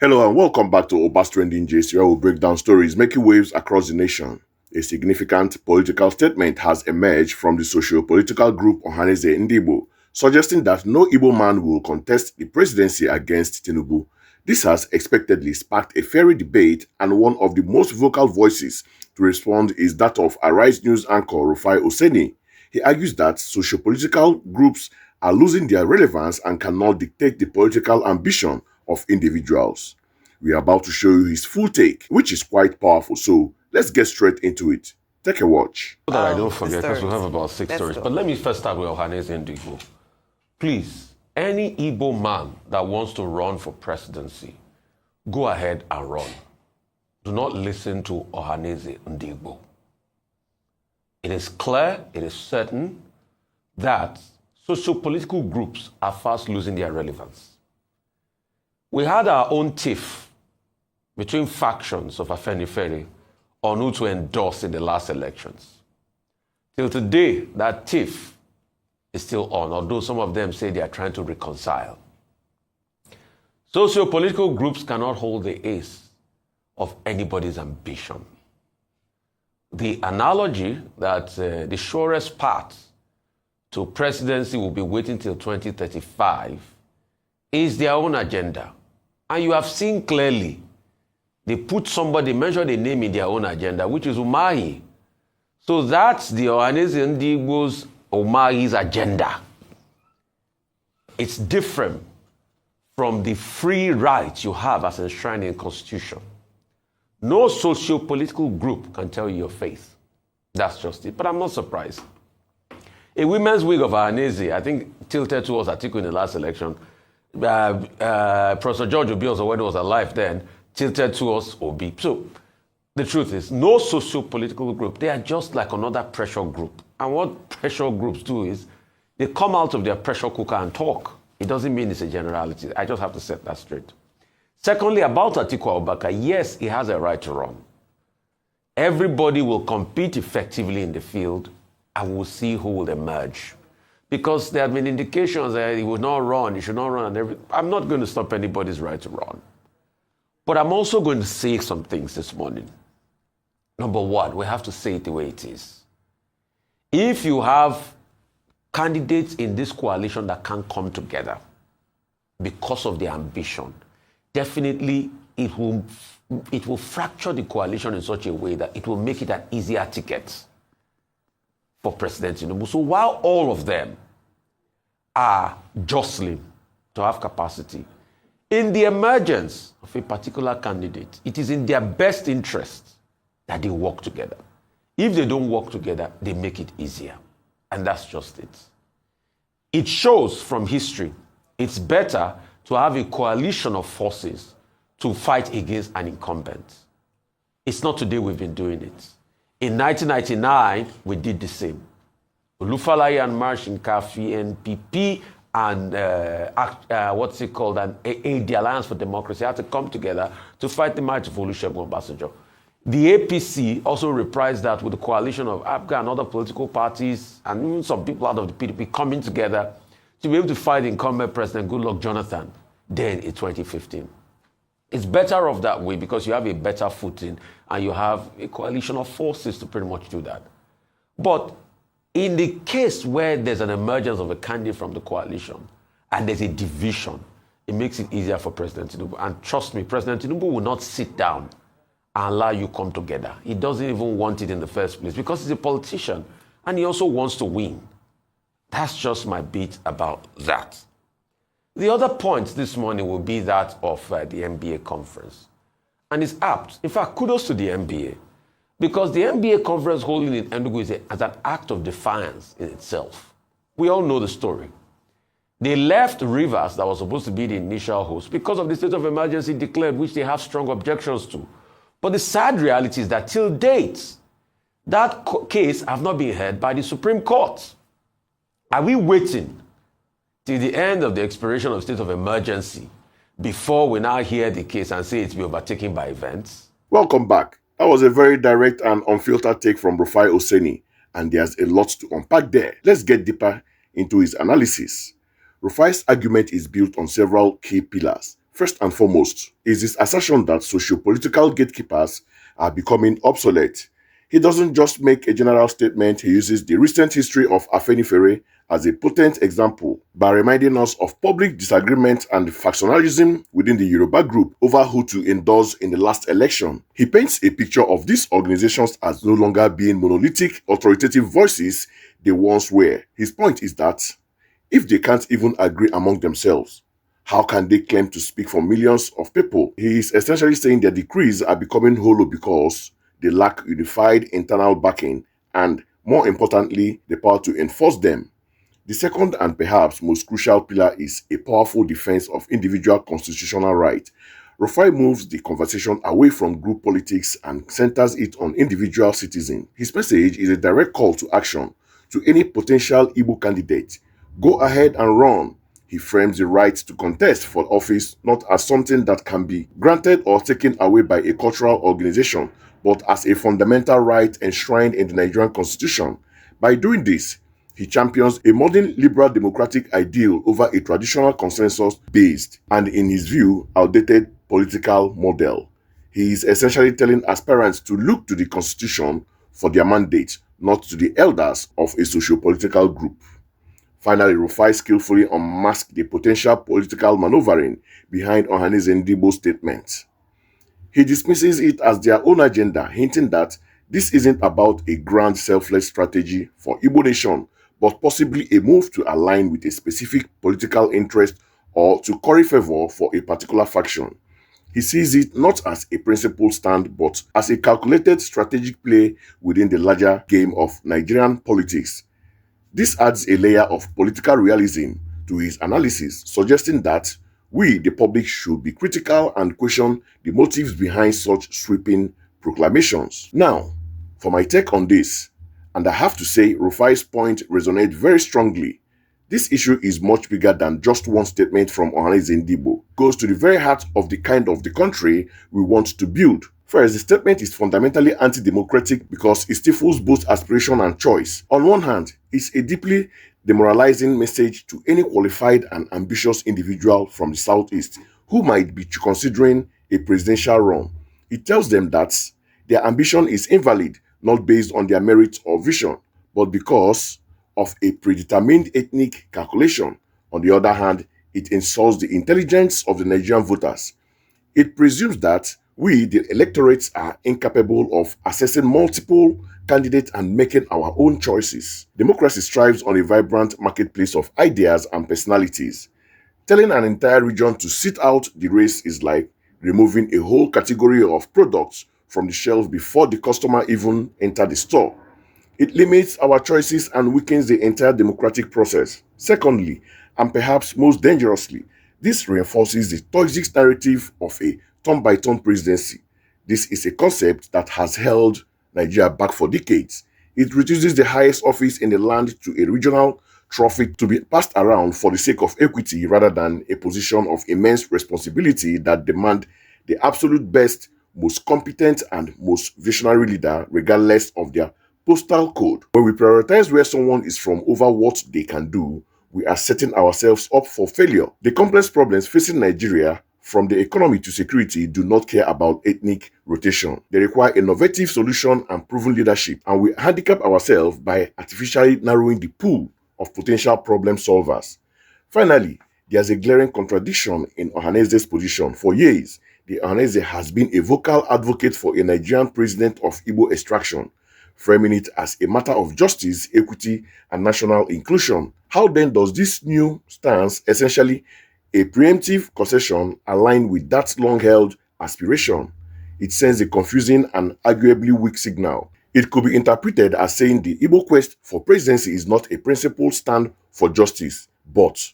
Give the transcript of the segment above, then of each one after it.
Hello and welcome back to Obas Trending Gist, where we break down stories making waves across the nation. A significant political statement has emerged from the socio-political group Ohanaeze Ndi Igbo, suggesting that no Igbo man will contest the presidency against Tinubu. This has expectedly sparked a fiery debate, and one of the most vocal voices to respond is that of Arise News anchor Rufai Oseni. He argues that socio-political groups are losing their relevance and cannot dictate the political ambition of individuals. We are about to show you his full take, which is quite powerful, so let's get straight into it. Take a watch. So that I don't forget, because we have about six stories. But let me first start with Ohanaeze Ndi Igbo. Please, any Igbo man that wants to run for presidency, go ahead and run. Do not listen to Ohanaeze Ndi Igbo. It is clear, it is certain that socio-political groups are fast losing their relevance. We had our own tiff between factions of Afenifere on who to endorse in the last elections. Till today, that tiff is still on, although some of them say they are trying to reconcile. Socio-political groups cannot hold the ace of anybody's ambition. The analogy that the surest path to presidency will be waiting till 2035 is their own agenda. And you have seen clearly, they put somebody, mentioned a name in their own agenda, which is Umahi. So that's the Ohanaeze Ndi Igbo's Umahi's agenda. It's different from the free rights you have as enshrined in the Constitution. No socio-political group can tell you your faith. That's just it. But I'm not surprised. A women's wing of Ohanaeze, I think, tilted towards Atiku in the last election. Professor George Obi, also when he was alive then, tilted towards Obi. So the truth is, no socio-political group, they are just like another pressure group. And what pressure groups do is, they come out of their pressure cooker and talk. It doesn't mean it's a generality. I just have to set that straight. Secondly, about Atiku Abubakar, yes, he has a right to run. Everybody will compete effectively in the field, and we'll see who will emerge. Because there have been indications that he will not run, he should not run. I'm not going to stop anybody's right to run. But I'm also going to say some things this morning. Number one, we have to say it the way it is. If you have candidates in this coalition that can't come together because of their ambition, definitely it will fracture the coalition in such a way that it will make it an easier ticket for President Tinubu. So while all of them are jostling to have capacity, in the emergence of a particular candidate, it is in their best interest that they work together. If they don't work together, they make it easier. And that's just it. It shows from history, it's better to have a coalition of forces to fight against an incumbent. It's not today we've been doing it. In 1999, we did the same. Olufalaye and March in Kafi, NPP, and what's it called, the Alliance for Democracy had to come together to fight the march of Olusegun Obasanjo. The APC also reprised that with the coalition of APGA and other political parties, and even some people out of the PDP coming together to be able to fight incumbent President Goodluck Jonathan then in 2015. It's better off that way because you have a better footing and you have a coalition of forces to pretty much do that. But in the case where there's an emergence of a candidate from the coalition and there's a division, it makes it easier for President Tinubu. And trust me, President Tinubu will not sit down and allow you come together. He doesn't even want it in the first place because he's a politician and he also wants to win. That's just my beat about that. The other point this morning will be that of the NBA conference. And it's apt. In fact, kudos to the NBA. Because the NBA conference holding in Enugu is as an act of defiance in itself. We all know the story. They left Rivers, that was supposed to be the initial host, because of the state of emergency declared, which they have strong objections to. But the sad reality is that till date, that case have not been heard by the Supreme Court. Are we waiting till the end of the expiration of state of emergency before we now hear the case and say it's been overtaken by events? Welcome back. That was a very direct and unfiltered take from Rufai Oseni, and there's a lot to unpack there. Let's get deeper into his analysis. Rufai's argument is built on several key pillars. First and foremost is his assertion that socio-political gatekeepers are becoming obsolete. He doesn't just make a general statement, he uses the recent history of Afenifere as a potent example by reminding us of public disagreement and factionalism within the Yoruba group over who to endorse in the last election. He paints a picture of these organizations as no longer being monolithic, authoritative voices they once were. His point is that if they can't even agree among themselves, how can they claim to speak for millions of people? He is essentially saying their decrees are becoming hollow because they lack unified internal backing and, more importantly, the power to enforce them. The second and perhaps most crucial pillar is a powerful defense of individual constitutional right. Rufai moves the conversation away from group politics and centers it on individual citizens. His message is a direct call to action to any potential Igbo candidate. Go ahead and run. He frames the right to contest for office not as something that can be granted or taken away by a cultural organization, but as a fundamental right enshrined in the Nigerian constitution. By doing this, he champions a modern liberal democratic ideal over a traditional consensus-based and, in his view, outdated political model. He is essentially telling aspirants to look to the constitution for their mandate, not to the elders of a socio-political group. Finally, Rufai skillfully unmasked the potential political maneuvering behind Ohanaeze Ndi Igbo's statement. He dismisses it as their own agenda, hinting that this isn't about a grand selfless strategy for Igbo nation, but possibly a move to align with a specific political interest or to curry favor for a particular faction. He sees it not as a principled stand, but as a calculated strategic play within the larger game of Nigerian politics. This adds a layer of political realism to his analysis, suggesting that we, the public, should be critical and question the motives behind such sweeping proclamations. Now, for my take on this, and I have to say Rufai's point resonates very strongly. This issue is much bigger than just one statement from Ohanaeze Ndi Igbo. It goes to the very heart of the kind of the country we want to build. First, the statement is fundamentally anti-democratic because it stifles both aspiration and choice. On one hand, it's a deeply demoralizing message to any qualified and ambitious individual from the Southeast who might be considering a presidential run. It tells them that their ambition is invalid, not based on their merit or vision, but because of a predetermined ethnic calculation. On the other hand, it insults the intelligence of the Nigerian voters. It presumes that we, the electorates, are incapable of assessing multiple candidates and making our own choices. Democracy thrives on a vibrant marketplace of ideas and personalities. Telling an entire region to sit out the race is like removing a whole category of products from the shelf before the customer even enters the store. It limits our choices and weakens the entire democratic process. Secondly, and perhaps most dangerously, this reinforces the toxic narrative of a turn-by-turn presidency. This is a concept that has held Nigeria back for decades. It reduces the highest office in the land to a regional trophy to be passed around for the sake of equity rather than a position of immense responsibility that demand the absolute best, most competent and most visionary leader regardless of their postal code. When we prioritize where someone is from over what they can do, we are setting ourselves up for failure. The complex problems facing Nigeria, from the economy to security, do not care about ethnic rotation. They require innovative solution and proven leadership, and we handicap ourselves by artificially narrowing the pool of potential problem solvers. Finally, there's a glaring contradiction in Ohanese's position. For years, the Ohanaeze has been a vocal advocate for a Nigerian president of Igbo extraction, framing it as a matter of justice, equity, and national inclusion. How then does this new stance, essentially a preemptive concession, align with that long-held aspiration? It sends a confusing and arguably weak signal. It could be interpreted as saying the Igbo quest for presidency is not a principled stand for justice, but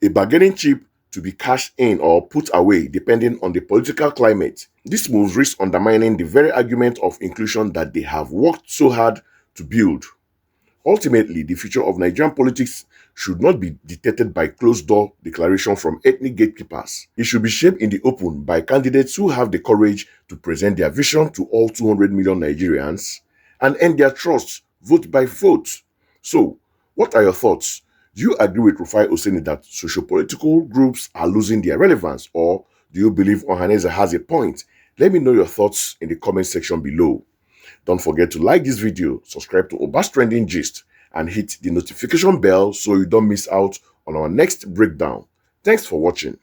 a bargaining chip to be cashed in or put away depending on the political climate. This move risks undermining the very argument of inclusion that they have worked so hard to build. Ultimately, the future of Nigerian politics should not be dictated by closed-door declaration from ethnic gatekeepers. It should be shaped in the open by candidates who have the courage to present their vision to all 200 million Nigerians and earn their trust vote by vote. So, what are your thoughts? Do you agree with Rufai Oseni that socio-political groups are losing their relevance, or Do you believe Ohanaeze has a point? Let me know your thoughts in the comment section below. Don't forget to like this video, subscribe to Oba's Trending Gist, and hit the notification bell so you don't miss out on our next breakdown. Thanks for watching.